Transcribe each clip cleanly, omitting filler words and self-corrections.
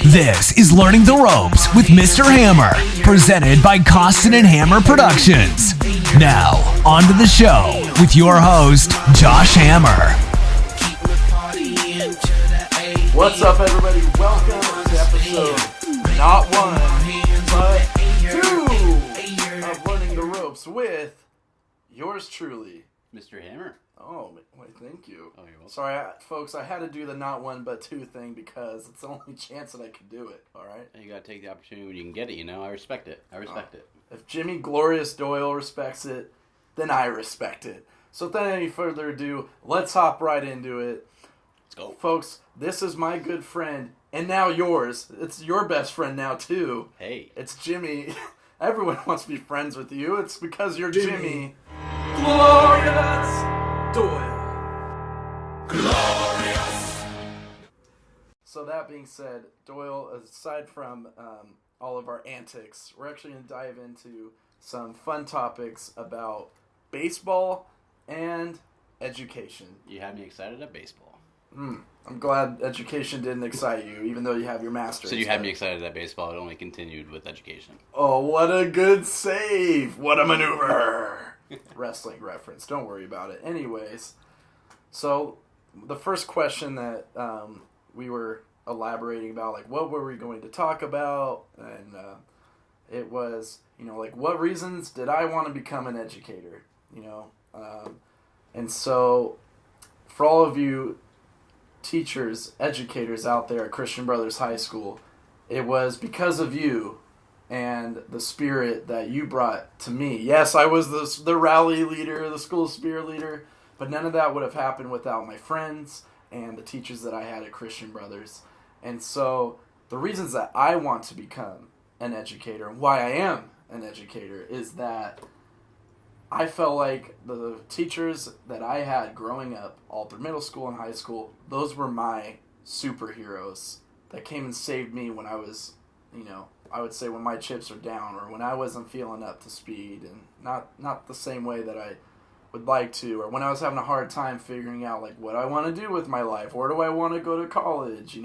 This is Learning the Ropes with Mr. Hammer, presented by Costen Hammer Productions. Now, on to the show with your host, Josh Hammer. What's up, everybody? Welcome to episode not one, but two of Learning the Ropes with yours truly, Mr. Hammer. Oh, wait, thank you. Oh, you're welcome. Sorry, folks, I had to do the not one, but two thing because it's the only chance that I could do it, all right? You gotta take the opportunity when you can get it, you know? I respect it. It. If Jimmy Glorious Doyle respects it, then I respect it. So without any further ado, let's hop right into it. Let's go. Folks, this is my good friend, and now yours. It's your best friend now, too. Hey. It's Jimmy. Everyone wants to be friends with you. It's because you're Jimmy. Glorious Doyle. Glorious. So that being said, Doyle, aside from all of our antics, we're actually going to dive into some fun topics about baseball and education. You had me excited at baseball. I'm glad education didn't excite you, even though you have your master's. So you had me excited at baseball. It only continued with education. Oh, what a good save. What a maneuver. Wrestling reference. Don't worry about it. Anyways, so the first question that we were elaborating about, like, what were we going to talk about? And it was, like, what reasons did I want to become an educator? And so for all of you teachers, educators out there at Christian Brothers High School, it was because of you and the spirit that you brought to me. Yes, I was the rally leader, the school spirit leader, but none of that would have happened without my friends and the teachers that I had at Christian Brothers. And so the reasons that I want to become an educator and why I am an educator is that I felt like the teachers that I had growing up, all through middle school and high school, those were my superheroes that came and saved me when I was, I would say when my chips are down or when I wasn't feeling up to speed and not the same way that I would like to, or when I was having a hard time figuring out, like, what I want to do with my life. Where do I want to go to college?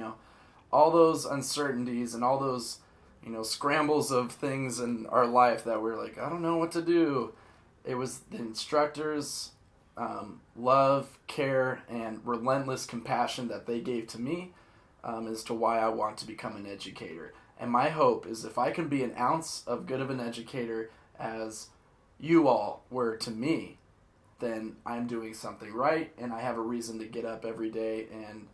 All those uncertainties and all those, scrambles of things in our life that we're like, I don't know what to do. It was the instructors' love, care, and relentless compassion that they gave to me as to why I want to become an educator. And my hope is if I can be an ounce of good of an educator as you all were to me, then I'm doing something right, and I have a reason to get up every day, and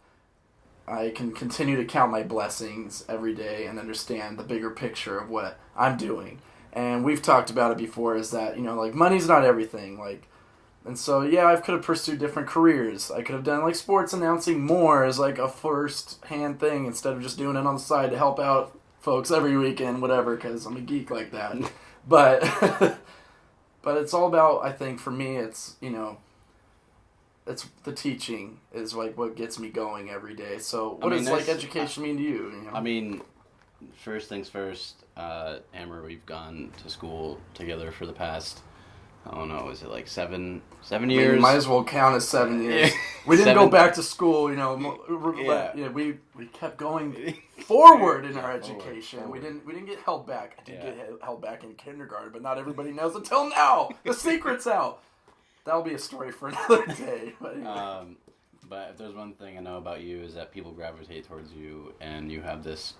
I can continue to count my blessings every day and understand the bigger picture of what I'm doing. And we've talked about it before, is that, like, money's not everything. And so, yeah, I could have pursued different careers. I could have done, like, sports announcing more as, like, a first-hand thing instead of just doing it on the side to help out folks every weekend, whatever, because I'm a geek like that. But but it's all about, I think, for me, it's, it's the teaching is, like, what gets me going every day. So what does, like, education mean to you? I mean, first things first, Hammer, we've gone to school together for the past, I don't know, is it like 7 years? Might as well count as 7 years. We didn't go back to school, we kept going forward in our education. Forward. We didn't get held back. I did get held back in kindergarten, but not everybody knows until now. The secret's out. That'll be a story for another day. But, anyway. But if there's one thing I know about you is that people gravitate towards you, and you have this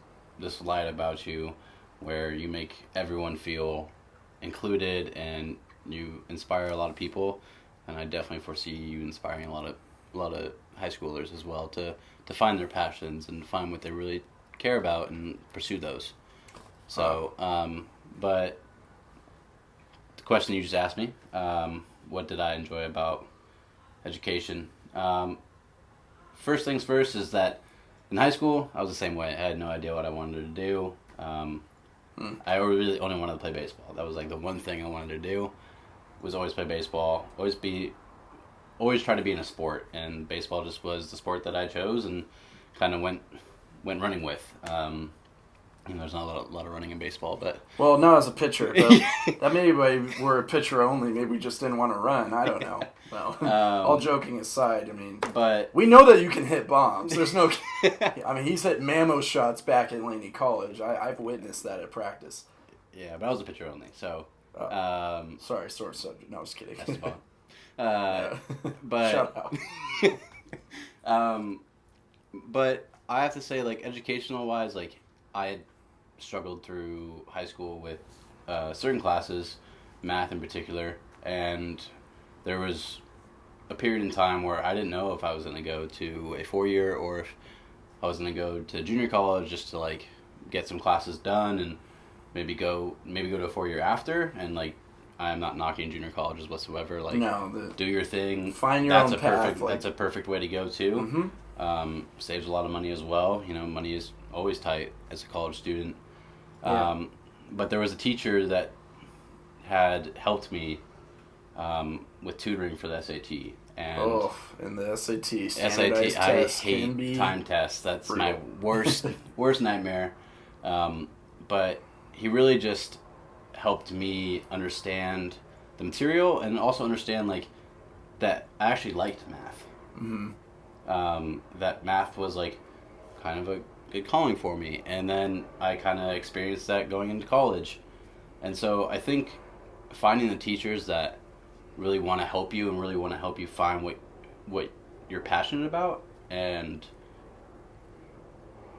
light about you where you make everyone feel included and you inspire a lot of people, and I definitely foresee you inspiring a lot of high schoolers as well to find their passions and find what they really care about and pursue those. So, but the question you just asked me, what did I enjoy about education? First things first is that in high school, I was the same way. I had no idea what I wanted to do. I really only wanted to play baseball. That was like the one thing I wanted to do, was always play baseball, always try to be in a sport, and baseball just was the sport that I chose and kind of went running with. there's not a lot of running in baseball, but Well, not as a pitcher. That maybe we're a pitcher only. Maybe we just didn't want to run. I don't know. Well, all joking aside, I mean, but we know that you can hit bombs. There's no. I mean, he's hit mammo shots back at Laney College. I've witnessed that at practice. yeah, but I was a pitcher only, so Sorry, sore subject. No, I was kidding. that's fine. But Shout out. But I have to say, like, educational wise, like, I had struggled through high school with certain classes, math in particular, and there was a period in time where I didn't know if I was going to go to a 4-year or if I was going to go to junior college just to, like, get some classes done and maybe go to a 4-year after. And, like, I'm not knocking junior colleges whatsoever. Like, do your thing. Find your own path. That's a perfect way to go too. Mm-hmm. Saves a lot of money as well. Money is always tight as a college student. Yeah. But there was a teacher that had helped me with tutoring for the SAT. And and the SAT SAT, I test can be hate time tests. That's brutal. my worst nightmare. But he really just helped me understand the material and also understand, like, that I actually liked math. Mm-hmm. That math was, like, kind of a good calling for me. And then I kind of experienced that going into college. And so I think finding the teachers that really want to help you and really want to help you find what you're passionate about and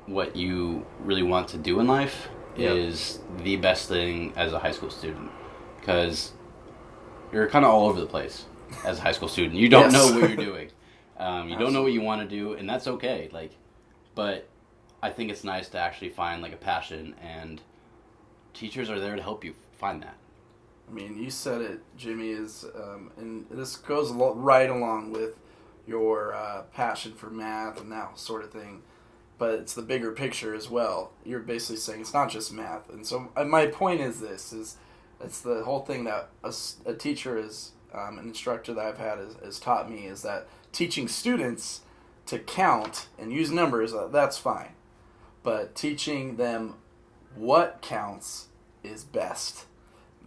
what you really want to do in life is the best thing as a high school student, because you're kind of all over the place as a high school student. You don't know what you're doing. You don't know what you want to do, and that's okay. Like, but I think it's nice to actually find, like, a passion, and teachers are there to help you find that. I mean, you said it, Jimmy, and this goes right along with your passion for math and that sort of thing, but it's the bigger picture as well. You're basically saying it's not just math. And so my point is it's the whole thing that a teacher is, an instructor that I've had has taught me, is that teaching students to count and use numbers, that's fine. But teaching them what counts is best.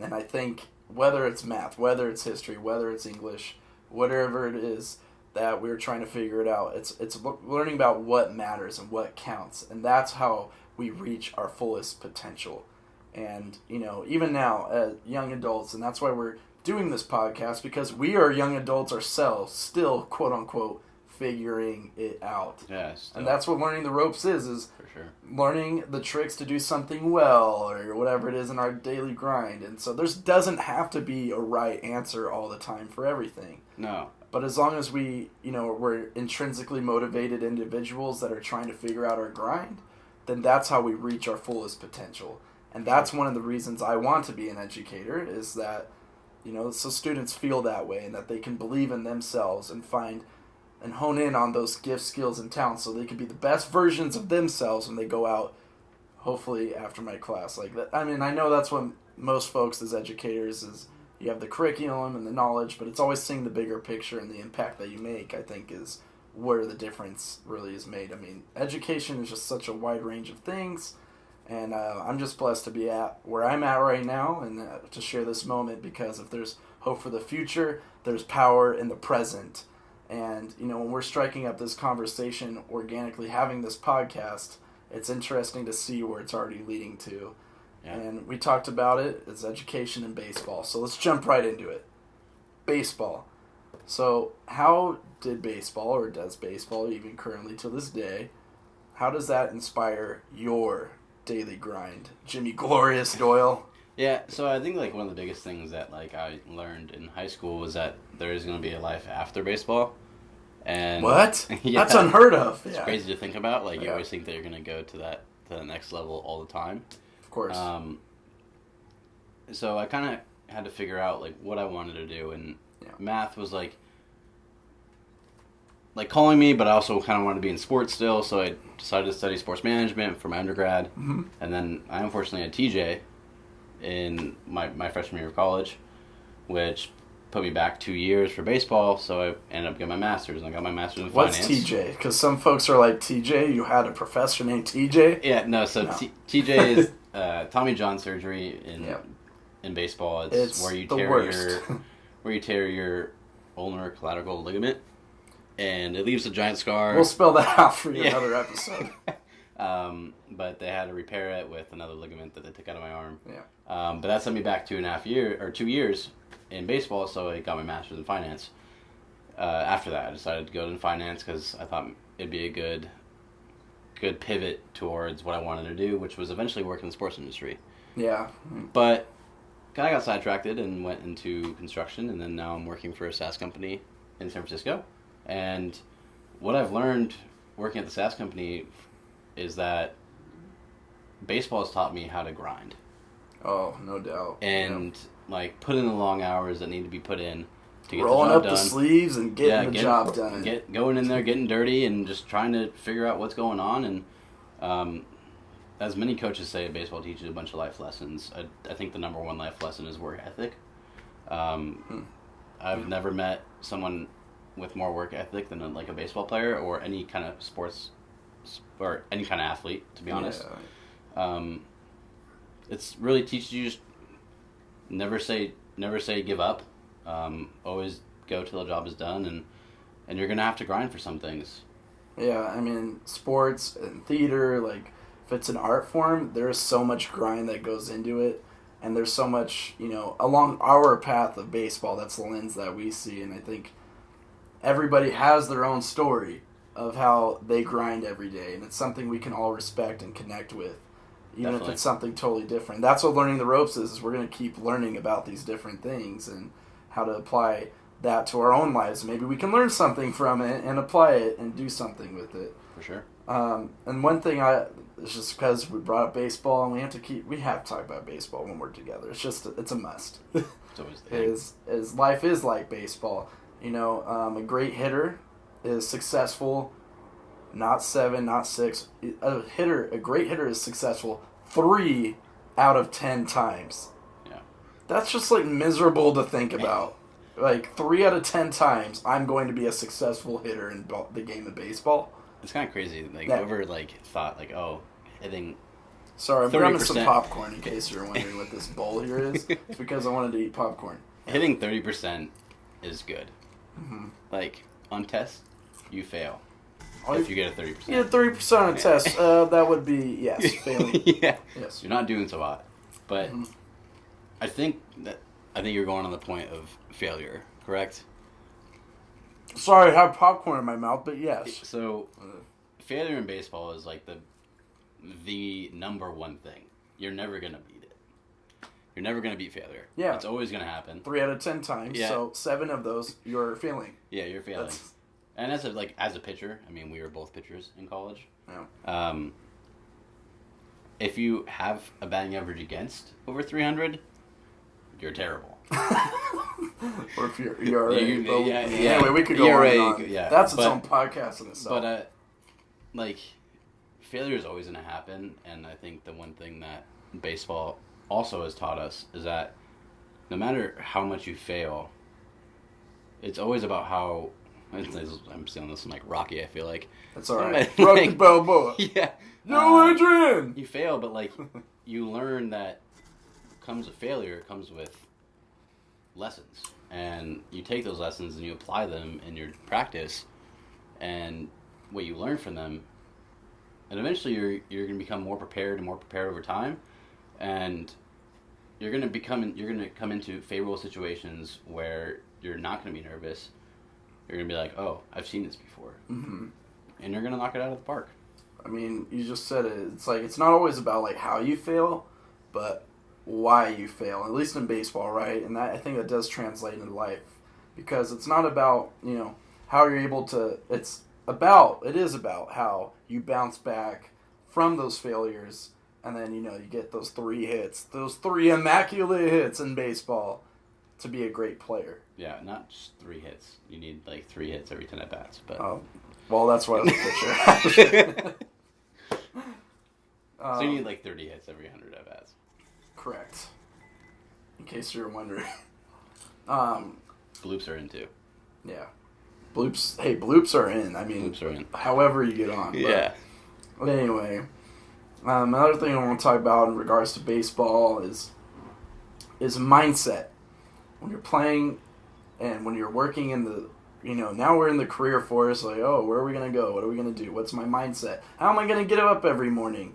And I think whether it's math, whether it's history, whether it's English, whatever it is that we're trying to figure it out, it's learning about what matters and what counts. And that's how we reach our fullest potential. And, even now as young adults, and that's why we're doing this podcast, because we are young adults ourselves, still, quote unquote, figuring it out. Yes. And that's what learning the ropes is for sure. Learning the tricks to do something well, or whatever it is in our daily grind. And so there doesn't have to be a right answer all the time for everything. No. But as long as we're intrinsically motivated individuals that are trying to figure out our grind, then that's how we reach our fullest potential. And that's one of the reasons I want to be an educator, is that, so students feel that way and that they can believe in themselves and find and hone in on those gifts, skills, and talents so they can be the best versions of themselves when they go out, hopefully, after my class. Like that. I mean, I know that's what most folks as educators is. You have the curriculum and the knowledge, but it's always seeing the bigger picture, and the impact that you make, I think, is where the difference really is made. I mean, education is just such a wide range of things, and I'm just blessed to be at where I'm at right now and to share this moment, because if there's hope for the future, there's power in the present. And, when we're striking up this conversation organically, having this podcast, it's interesting to see where it's already leading to. Yeah. And we talked about it. It's education and baseball. So let's jump right into it. Baseball. So how did baseball, or does baseball even currently to this day, how does that inspire your daily grind? Jimmy Glorious Doyle? Yeah, so I think, like, one of the biggest things that, like, I learned in high school was that there is going to be a life after baseball. And what? Yeah, that's unheard of. It's crazy to think about. Like, you always think that you're going to go to the next level all the time. Of course. So I kind of had to figure out, like, what I wanted to do, and math was, like, calling me, but I also kind of wanted to be in sports still, so I decided to study sports management for my undergrad. Mm-hmm. And then I unfortunately had TJ in my freshman year of college, which put me back 2 years for baseball, so I ended up getting my master's, and I got my master's in What's finance. TJ? Because some folks are like, TJ, you had a professor named TJ? Yeah, no, so No. TJ is Tommy John surgery in baseball. It's where you tear your ulnar collateral ligament, and it leaves a giant scar. We'll spell that out for you another episode. But they had to repair it with another ligament that they took out of my arm. Yeah. But that sent me back 2 years in baseball, so I got my master's in finance. After that, I decided to go into finance because I thought it'd be a good pivot towards what I wanted to do, which was eventually work in the sports industry. Yeah. But I got sidetracked and went into construction, and then now I'm working for a SaaS company in San Francisco. And what I've learned working at the SaaS company is that baseball has taught me how to grind. Oh, no doubt. And put in the long hours that need to be put in to get rolling the job up done. the sleeves and getting the job done. Going in there, getting dirty, and just trying to figure out what's going on. And as many coaches say, baseball teaches a bunch of life lessons. I think the number one life lesson is work ethic. I've never met someone with more work ethic than a baseball player or any kind of sports or any kind of athlete, to be honest. It's really teaches you just never say give up. Always go till the job is done, and you're gonna have to grind for some things. Yeah, I mean, sports and theater, if it's an art form, there's so much grind that goes into it, and there's so much, along our path of baseball, that's the lens that we see, and I think everybody has their own story of how they grind every day, and it's something we can all respect and connect with, even if it's something totally different. That's what learning the ropes is we're going to keep learning about these different things and how to apply that to our own lives. Maybe we can learn something from it and apply it and do something with it. For sure. And one thing it's just because we brought up baseball and we have to talk about baseball when we're together. It's a must. It's always the is life is like baseball. A great hitter is successful, not 7, not 6. A great hitter is successful 3 out of 10 times. Yeah. That's just miserable to think about. 3 out of 10 times, I'm going to be a successful hitter in the game of baseball. It's kind of crazy. Whoever thought hitting. Sorry, I'm 30%. grabbing some popcorn in case you're wondering what this bowl here is. It's because I wanted to eat popcorn. Hitting 30% is good. Mm-hmm. On tests, you fail if you get a 30%. Yeah, 30% on a test. That would be, yes, failing. Yeah. Yes. You're not doing so hot. But I think you're going on the point of failure, correct? Sorry, I have popcorn in my mouth, but yes. So, failure in baseball is the number one thing. You're never going to beat it. You're never going to beat failure. Yeah. It's always going to happen. 3 out of 10 times, so 7 of those you're failing. Yeah, you're failing. And as a pitcher, I mean, we were both pitchers in college. Yeah. If you have a batting average against over 300, you're terrible. Or if you're ERA. Yeah. Anyway, we could go on and on. Yeah. That's its own podcast in itself. But, failure is always going to happen, and I think the one thing that baseball also has taught us is that no matter how much you fail, it's always about how... I'm saying this Rocky, I feel like. That's all right. Rocky Balboa. Yeah. No, Adrian! You fail, but, you learn that comes with failure, comes with lessons. And you take those lessons and you apply them in your practice, and what you learn from them, and eventually you're going to become more prepared and more prepared over time, and you're going to come into favorable situations where you're not going to be nervous. You're going to be like, oh, I've seen this before. Mm-hmm. And you're going to knock it out of the park. I mean, you just said it. It's it's not always about how you fail, but why you fail, at least in baseball, right? And I think that does translate into life, because it's not about, how you're able to, it is about how you bounce back from those failures, and then, you get those 3 hits, those 3 immaculate hits in baseball to be a great player. Yeah, not just 3 hits. You need 3 hits every 10 at-bats. But... Oh, well, that's why I was a pitcher. So you need 30 hits every 100 at-bats. Correct. In case you're wondering. bloops are into. Yeah. Bloops are in. I mean, Bloops are in. However you get on. Yeah. But anyway, another thing I want to talk about in regards to baseball is mindset. When you're playing and when you're working in the, now we're in the career force, like, oh, where are we going to go? What are we going to do? What's my mindset? How am I going to get up every morning?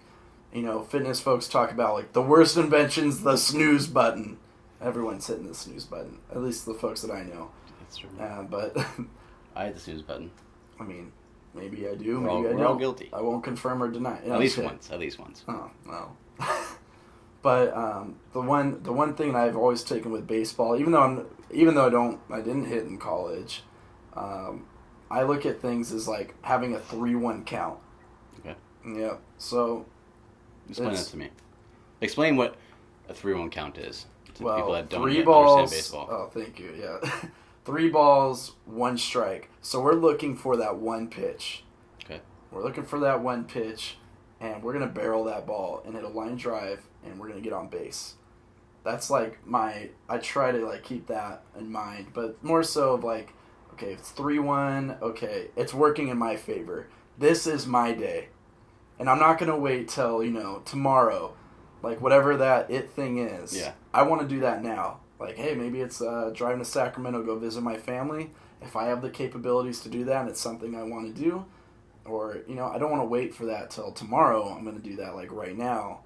Fitness folks talk about, like, the worst invention's the snooze button. Everyone's hitting the snooze button, at least the folks that I know. That's true. But I hit the snooze button. I mean, maybe I do, We're maybe I don't. We're all guilty. I won't confirm or deny. At least once. Oh, well. But the one thing I've always taken with baseball, even though I didn't hit in college, I look at things as like having a 3-1 count. Okay. Yeah. So. Explain that to me. Explain what a 3-1 count is to people that don't three yet balls, understand baseball. Oh, thank you. Yeah. 3 balls, 1 strike. So we're looking for that one pitch. Okay. We're looking for that one pitch, and we're gonna barrel that ball and hit a line drive, and we're gonna get on base. That's like I try to like keep that in mind, but more so of like, okay, if it's 3-1, okay, it's working in my favor. This is my day. And I'm not going to wait till, tomorrow, like whatever that thing is. Yeah. I want to do that now. Like, hey, maybe it's driving to Sacramento, go visit my family. If I have the capabilities to do that and it's something I want to do, or, I don't want to wait for that till tomorrow. I'm going to do that like right now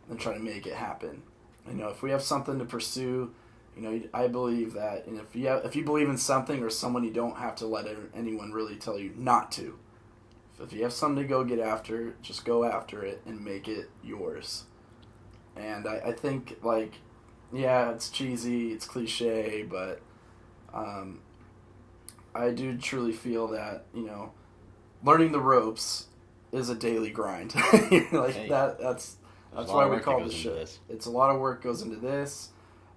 and try to make it happen. If we have something to pursue, I believe that, and if you believe in something or someone, you don't have to let anyone really tell you not to. If you have something to go get after, just go after it and make it yours. And I think, like, yeah, it's cheesy, it's cliche, but I do truly feel that, learning the ropes is a daily grind. That's why we call the show. It's a lot of work goes into this,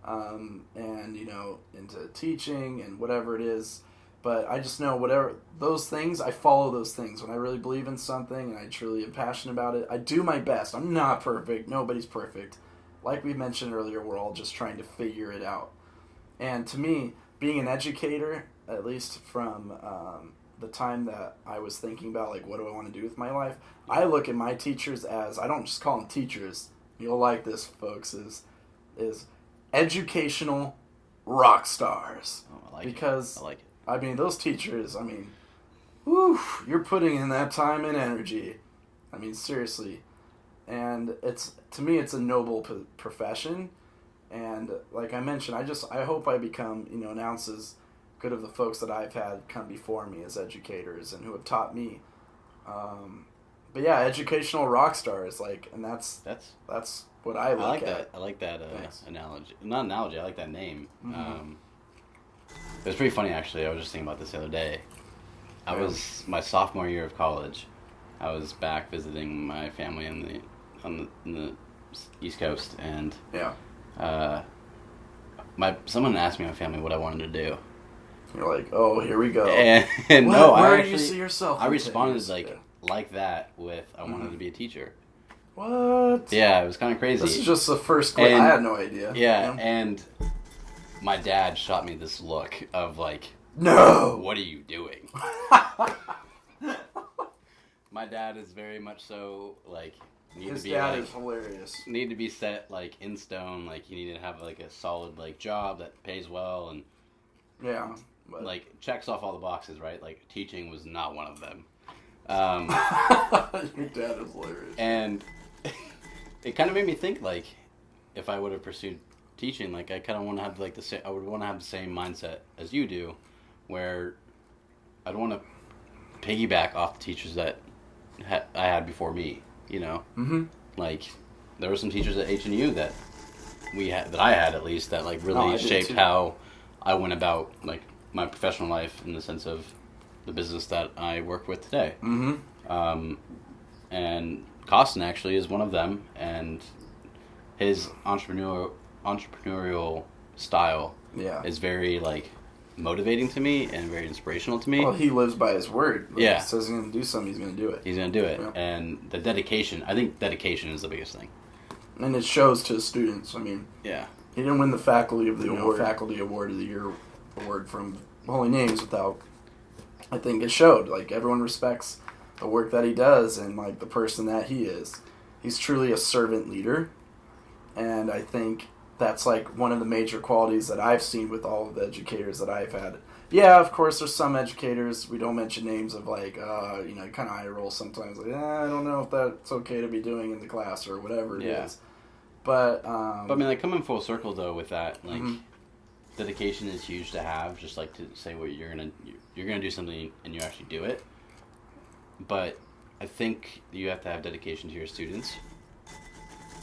and, into teaching and whatever it is. But I just know whatever those things, I follow those things. When I really believe in something and I truly am passionate about it, I do my best. I'm not perfect. Nobody's perfect. Like we mentioned earlier, we're all just trying to figure it out. And to me, being an educator, at least from the time that I was thinking about, like, what do I want to do with my life, I look at my teachers as, I don't just call them teachers. You'll like this, folks, is educational rock stars. Oh, I like because it. I like it. I mean, those teachers, whew, you're putting in that time and energy. Seriously. And to me, it's a noble profession. And like I mentioned, I hope I become, an ounce as good of the folks that I've had come before me as educators and who have taught me. But yeah, educational rock stars, and that's what I look at. I like that analogy. Not analogy, I like that name. Mm-hmm. It was pretty funny, actually. I was just thinking about this the other day. I was my sophomore year of college. I was back visiting my family on the East Coast, and someone asked me, my family, what I wanted to do. You're like, oh, here we go. And where do you see yourself? I responded like that with, I wanted to be a teacher. What? Yeah, it was kind of crazy. This is just the first clip. I had no idea. Yeah, and my dad shot me this look of like, no, what are you doing? My dad is very much so like, his dad is hilarious. Need to be set like in stone. Like you need to have like a solid like job that pays well and like checks off all the boxes, right? Like teaching was not one of them. Your dad is hilarious. And it kind of made me think like, if I would have pursued teaching, like I kind of want to have like I would want to have the same mindset as you do, where I don't want to piggyback off the teachers that I had before me. Mm-hmm. Like there were some teachers at H&U that I had at least that like really shaped how I went about like my professional life in the sense of the business that I work with today. Mm-hmm. And Costen actually is one of them, and his entrepreneurial style is very like motivating to me and very inspirational to me. Well, he lives by his word. Like, yeah. He says he's going to do something, he's going to do it. He's going to do it. Yeah. And the dedication, I think dedication is the biggest thing. And it shows to his students. Yeah. He didn't win the faculty of the award, faculty award of the year a word from holy names without. I think it showed. Like, everyone respects the work that he does and, like, the person that he is. He's truly a servant leader, and I think that's, like, one of the major qualities that I've seen with all of the educators that I've had. Yeah, of course, there's some educators, we don't mention names of, like, you know, kind of eye roll sometimes, like, I don't know if that's okay to be doing in the class or whatever it is. But I mean, like, coming full circle, though, with that, like, dedication is huge to have, just, like, to say what you're gonna do something and you actually do it. But I think you have to have dedication to your students.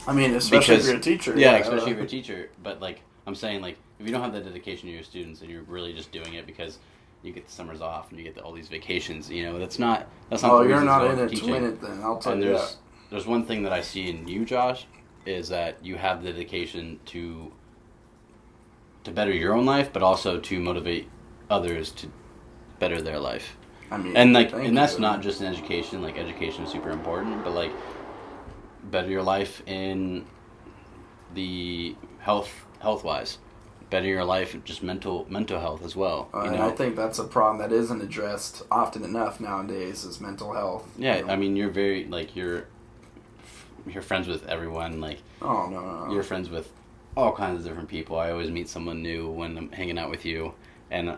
I mean, especially if you're a teacher. Yeah, especially if you're a teacher. But, like, I'm saying, like, if you don't have that dedication to your students and you're really just doing it because you get the summers off and you get all these vacations, you know, that's not oh, you're not in it to win it then, I'll tell you that. There's one thing that I see in you, Josh, is that you have the dedication to better your own life, but also to motivate others to better their life. I mean, and that's not just in education. Like, education is super important, but, like, better your life in the health-wise. Better your life, just mental health as well. And I think that's a problem that isn't addressed often enough nowadays, is mental health. Yeah, you know? I mean, you're very, like, you're friends with everyone. Like, oh, no. You're friends with all kinds of different people. I always meet someone new when I'm hanging out with you, and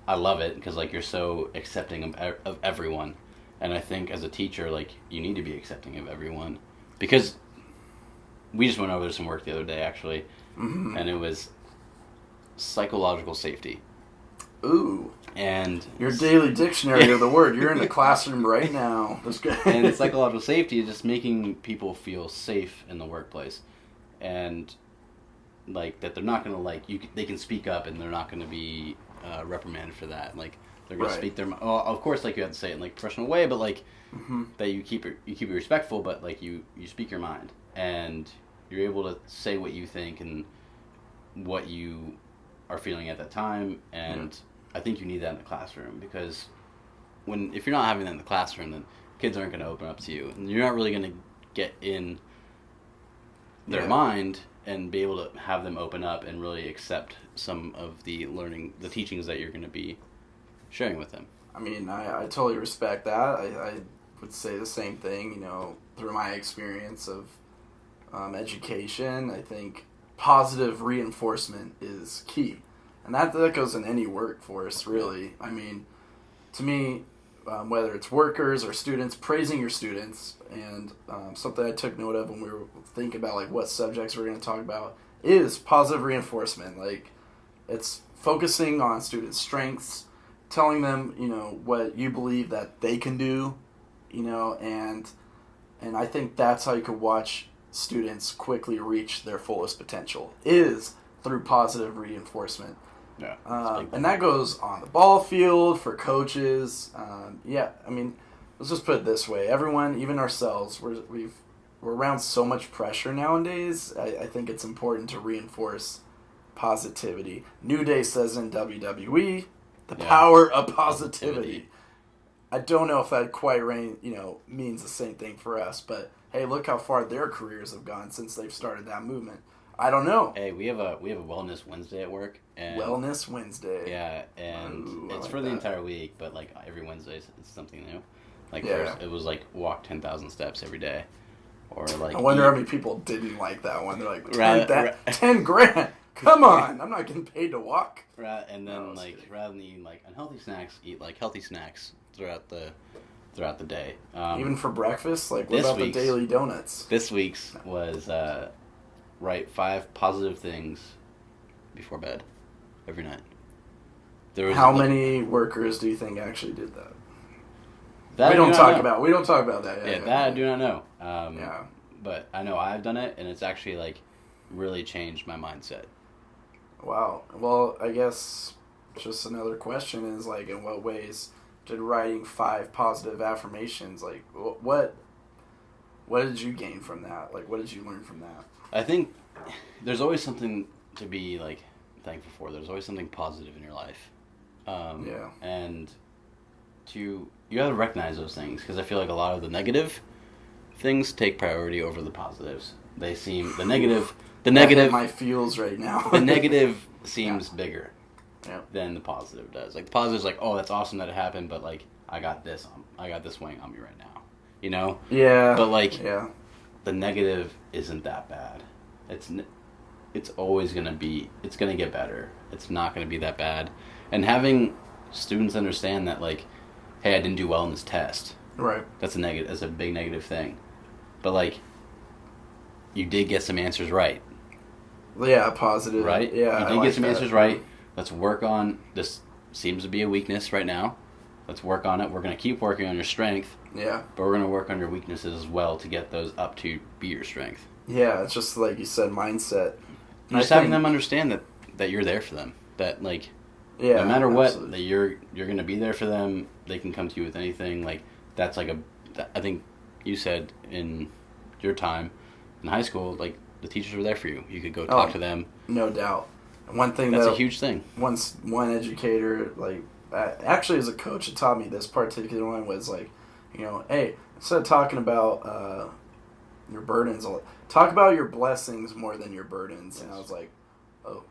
I love it because, like, you're so accepting of everyone. And I think as a teacher, like, you need to be accepting of everyone, because we just went over some work the other day, actually, and it was psychological safety. Ooh. And your daily dictionary of the word. You're in the classroom right now. That's good. And psychological safety is just making people feel safe in the workplace, and, like, that they're not gonna, like, they can speak up and they're not gonna be reprimanded for that. Like, they're gonna speak their mind. Well, of course, like, you have to say it in, like, a professional way, but, like, that you keep it respectful, but, like, you speak your mind and you're able to say what you think and what you are feeling at that time. And I think you need that in the classroom, because if you're not having that in the classroom, then kids aren't going to open up to you, and you're not really going to get in their mind and be able to have them open up and really accept some of the teachings that you're going to be sharing with them. I mean, I totally respect that. I would say the same thing, you know, through my experience of education. I think positive reinforcement is key. And that goes in any workforce, really. I mean, to me, whether it's workers or students, praising your students, and something I took note of when we were thinking about, like, what subjects we're going to talk about, is positive reinforcement. Like, it's focusing on students' strengths, telling them, you know, what you believe that they can do, you know, and I think that's how you could watch students quickly reach their fullest potential, is through positive reinforcement. Yeah, and that goes on the ball field, for coaches. I mean, let's just put it this way: everyone, even ourselves, we're around so much pressure nowadays. I think it's important to reinforce positivity. New Day says in WWE, the power of positivity. I don't know if that quite means the same thing for us, but hey, look how far their careers have gone since they've started that movement. I don't know. Hey, we have a Wellness Wednesday at work. And Wellness Wednesday. Yeah, and it's like for the entire week, but, like, every Wednesday it's something new. Like, first it was, like, walk 10,000 steps every day, or, like, I wonder how many people didn't like that one. They're like, 10 grand. Come on, I'm not getting paid to walk. And then, like, rather than eating, like, unhealthy snacks, eat, like, healthy snacks throughout the day. Even for breakfast? Like, what about the daily donuts? This week's was write 5 positive things before bed every night. How many workers do you think actually did that? We don't talk about that. That I do not know. But I know I've done it, and it's actually, like, really changed my mindset. Wow. Well, I guess just another question is, like, in what ways did writing 5 positive affirmations, like, what did you gain from that? Like, what did you learn from that? I think there's always something to be, like, thankful for. There's always something positive in your life. And you have to recognize those things, because I feel like a lot of the negative things take priority over the positives. They seem the negative my feels right now. the negative seems bigger. than the positive does. Like the positive's like, oh, that's awesome that it happened, but like I got this weighing on me right now, you know? Yeah. But like the negative isn't that bad. It's always gonna be. It's gonna get better. It's not gonna be that bad. And having students understand that, like, hey, I didn't do well in this test. Right. That's a negative. That's a big negative thing. But like, you did get some answers right. Yeah, positive. Right? Yeah, you did get some answers right. Let's work on this. Seems to be a weakness right now. Let's work on it. We're going to keep working on your strength. Yeah. But we're going to work on your weaknesses as well to get those up to be your strength. Yeah, it's just like you said, mindset. And just having them understand that you're there for them. That, like, no matter what, that you're going to be there for them. They can come to you with anything. Like, that's like I think you said in your time in high school, like, the teachers were there for you. You could go talk to them. No doubt. One thing that's a huge thing. One educator, like, actually as a coach, it taught me this particular one was like, you know, hey, instead of talking about your burdens, talk about your blessings more than your burdens. Yes. And I was like, oh,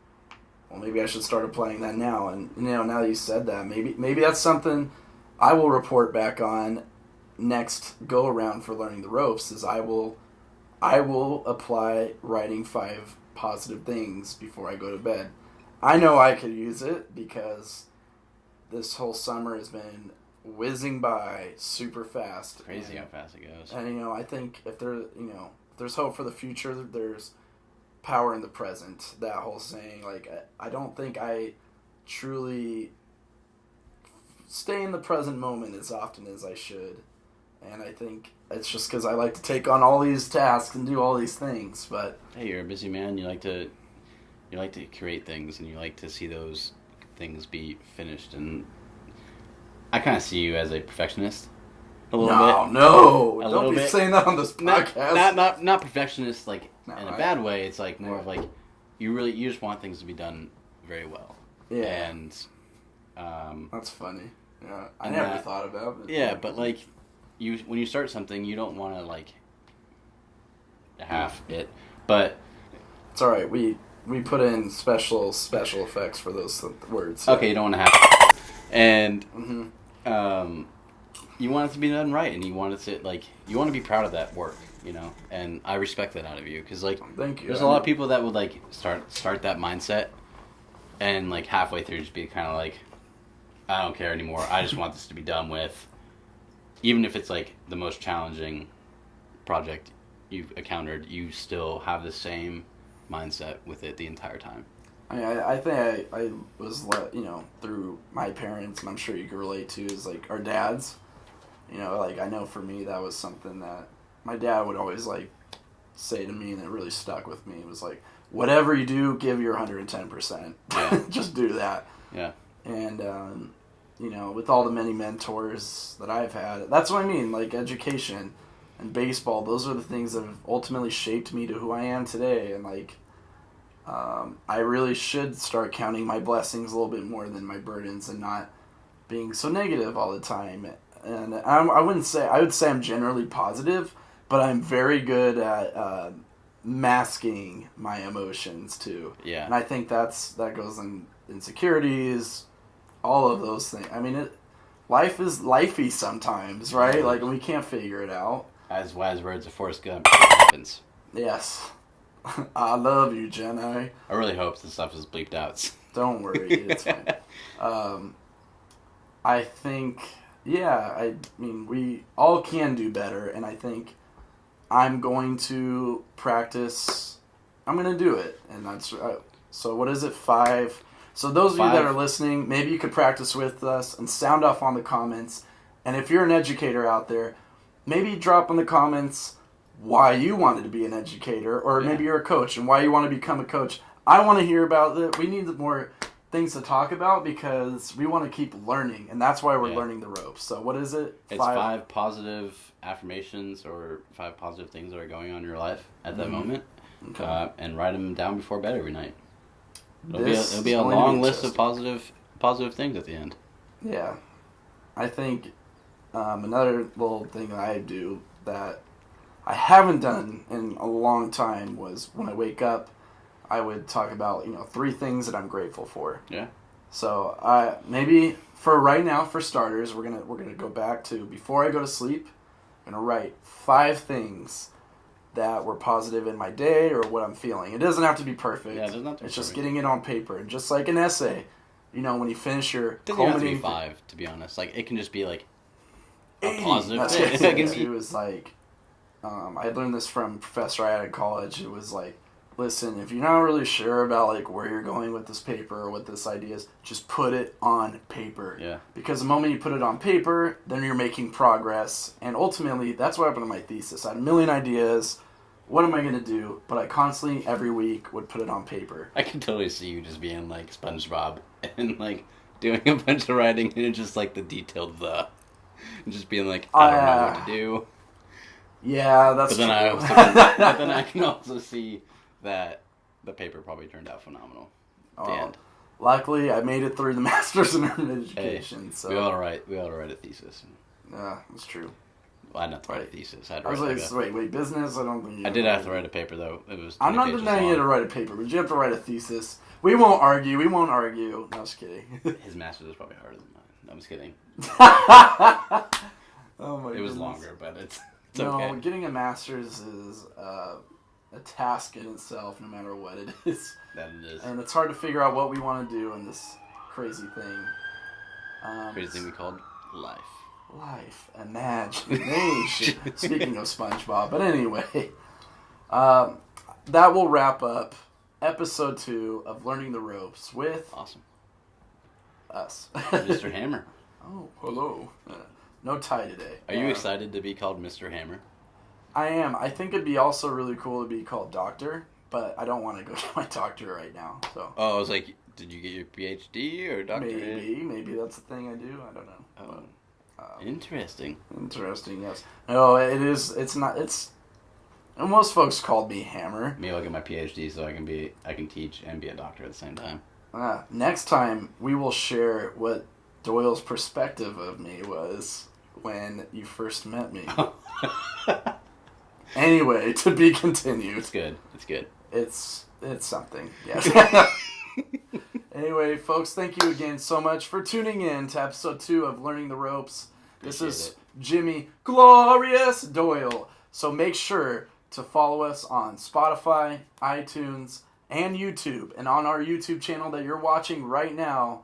well, maybe I should start applying that now. And you know, now that you said that, maybe that's something I will report back on next go around for learning the ropes. Is I will apply writing 5 positive things before I go to bed. I know I could use it because this whole summer has been whizzing by super fast. Crazy how fast it goes. And you know, I think if there's hope for the future, there's power in the present. That whole saying, like, I don't think I truly stay in the present moment as often as I should. And I think it's just because I like to take on all these tasks and do all these things. But hey, you're a busy man. You like to create things, and you like to see those things be finished. And I kind of see you as a perfectionist. A little bit. No, don't be saying that on this podcast. Not perfectionist like in a bad way. It's like more of like you just want things to be done very well. Yeah. And that's funny. Yeah, I never thought about it. Yeah, but like. When you start something, you don't want to like half it, but it's all right. We put in special effects for those words. So. Okay, you don't want to have, and you want it to be done right, and you want to be proud of that work, you know. And I respect that out of you because like, thank you. There's a lot of people that would like start that mindset, and like halfway through just be kind of like, I don't care anymore. I just want this to be done with. Even if it's like the most challenging project you've encountered, you still have the same mindset with it the entire time. I think I was, you know, through my parents, and I'm sure you can relate to, is like our dads. You know, like I know for me that was something that my dad would always like say to me, and it really stuck with me. It was like, whatever you do, give your 110%. Yeah. Just do that. Yeah. And you know, with all the many mentors that I've had, that's what I mean, like education and baseball, those are the things that have ultimately shaped me to who I am today. And like, I really should start counting my blessings a little bit more than my burdens and not being so negative all the time. And I would say I'm generally positive, but I'm very good at masking my emotions too. Yeah. And I think that goes in insecurities, all of those things. I mean, life is lifey sometimes, right? Like, we can't figure it out. As wise words of Forrest Gump, it happens. Yes. I love you, Jenna. I really hope this stuff is bleeped out. Don't worry, it's fine. I think, I mean, we all can do better, and I think I'm going to practice. I'm going to do it, and that's so. What is it? 5. So those of you that are listening, maybe you could practice with us and sound off on the comments. And if you're an educator out there, maybe drop in the comments why you wanted to be an educator, or maybe you're a coach and why you want to become a coach. I want to hear about it. We need more things to talk about because we want to keep learning, and that's why we're learning the ropes. So what is it? It's 5 positive affirmations or 5 positive things that are going on in your life at that moment, and write them down before bed every night. It'll be a long list of positive things at the end. Yeah. I think another little thing that I do that I haven't done in a long time was when I wake up, I would talk about, 3 things that I'm grateful for. Yeah. So maybe for right now, for starters, we're gonna go back to before I go to sleep. I'm gonna write 5 things that were positive in my day or what I'm feeling. It doesn't have to be perfect. Yeah, it doesn't have to be It's just perfect. getting it on paper, and just like an essay, when you finish your It doesn't have to be 5, to be honest. Like, it can just be like a 80. positive That's thing. what It can it be- was like. I learned this from a professor I had in college. It was like, listen, if you're not really sure about like where you're going with this paper or what this idea is, just put it on paper. Yeah. Because the moment you put it on paper, then you're making progress. And ultimately, that's what happened to my thesis. I had a million ideas. What am I going to do? But I constantly, every week, would put it on paper. I can totally see you just being like SpongeBob and like doing a bunch of writing and it's just like the detailed and just being like, I don't know what to do. Yeah, that's But then true. but then I can also see that the paper probably turned out phenomenal. At the end. Luckily, I made it through the master's in urban education. Hey, so we ought to write a thesis. Yeah, that's true. Well, I didn't have to write a thesis. I was like, wait, business? I don't think you I did have to write a paper though. It was. I'm not 20 pages denying you long. to write a paper, but you have to write a thesis. We won't argue. No, just kidding. His master's was probably harder than mine. No, I'm just kidding. Oh my! It was goodness. longer, but it's no, okay. getting a master's is a task in itself, no matter what it is. That it is. And it's hard to figure out what we want to do in this crazy thing. Crazy thing we called life. Life, imagination. Speaking of SpongeBob, but anyway, that will wrap up episode 2 of Learning the Ropes with Awesome. us, Mr. Hammer. Oh, hello. No tie today. Are you excited to be called Mr. Hammer? I am. I think it'd be also really cool to be called Doctor, but I don't want to go to my doctor right now. So. Oh, I was like, did you get your PhD or doctorate? Maybe that's the thing I do. I don't know. Oh. Interesting. Interesting, yes. No, it is. It's not. It's. And most folks called me Hammer. Maybe I'll get my PhD so I can teach and be a doctor at the same time. Next time we will share what Doyle's perspective of me was when you first met me. Anyway, to be continued. It's good. It's good. It's something. Yes. Anyway, folks, thank you again so much for tuning in to episode 2 of Learning the Ropes. This is Jimmy Glorious Doyle. So make sure to follow us on Spotify, iTunes, and YouTube. And on our YouTube channel that you're watching right now,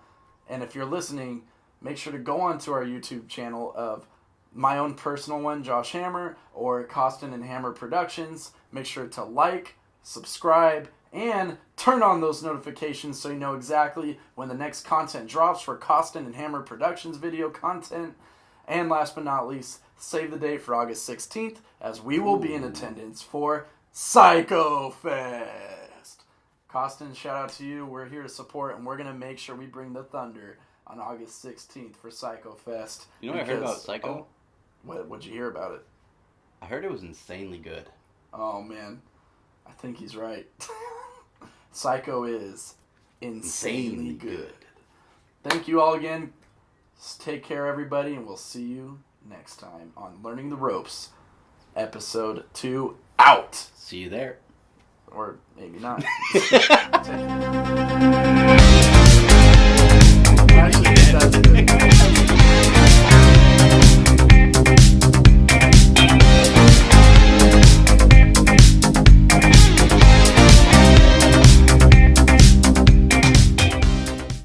and if you're listening, make sure to go onto our YouTube channel of my own personal one, Josh Hammer, or Costen Hammer Productions. Make sure to like, subscribe, and turn on those notifications so you know exactly when the next content drops for Costen Hammer Productions video content. And last but not least, save the date for August 16th as we will be in attendance for Psycho Fest. Costen, shout out to you. We're here to support, and we're going to make sure we bring the thunder on August 16th for Psycho Fest. You know what I heard about Psycho? What'd you hear about it? I heard it was insanely good. Oh, man. I think he's right. Psycho is insanely good. Thank you all again. Take care, everybody, and we'll see you next time on Learning the Ropes, episode 2 out. See you there. Or maybe not. Take care.